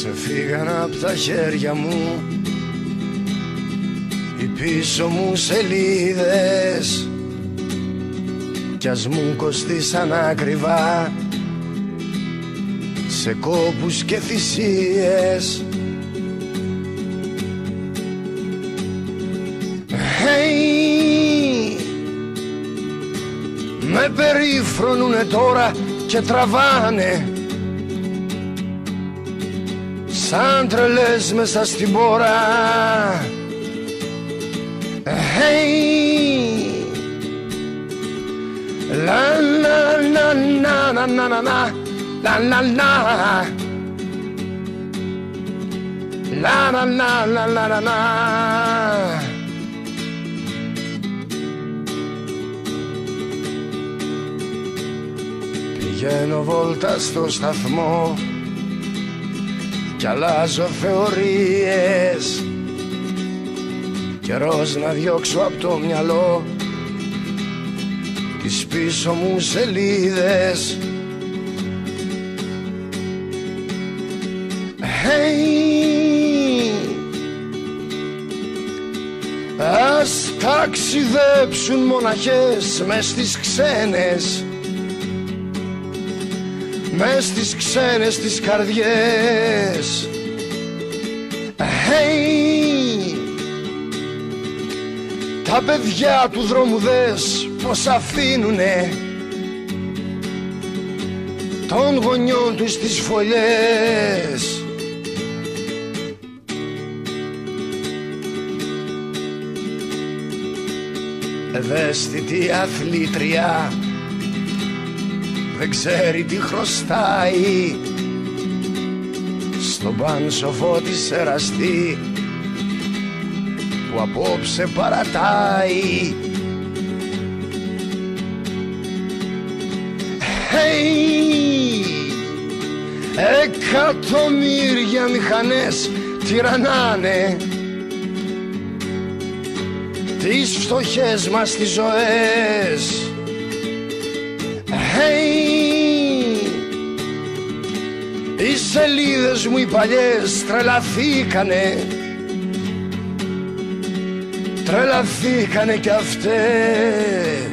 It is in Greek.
Ξεφύγαν απ' τα χέρια μου οι πίσω μου σελίδες, κι ας μου κοστίσαν ακριβά σε κόπους και θυσίες. Hey, με περίφρονουνε τώρα και τραβάνε σαν τρελές μέσα στην πόρα. Hey, la la la la la la la la la la la la la la la la. Πηγαίνω βόλτα στο σταθμό κι αλλάζω θεωρίες, καιρός να διώξω απ' το μυαλό τις πίσω μου σελίδες. Hey, ας ταξιδέψουν μοναχές μες στις ξένες, μες στις ξένες τις καρδιές. Hey, τα παιδιά του δρόμου δες πως αφήνουνε των γονιών τους τις φωλιές. Ευαίσθητη αθλήτρια δεν ξέρει τι χρωστάει στον πάνσοφο της εραστή που απόψε παρατάει. Hey, εκατομμύρια μηχανές τυραννάνε τις φτωχές μας τις ζωές. Hey, οι σελίδες μου οι παλιές τρελαθήκανε, τρελαθήκανε κι αυτές.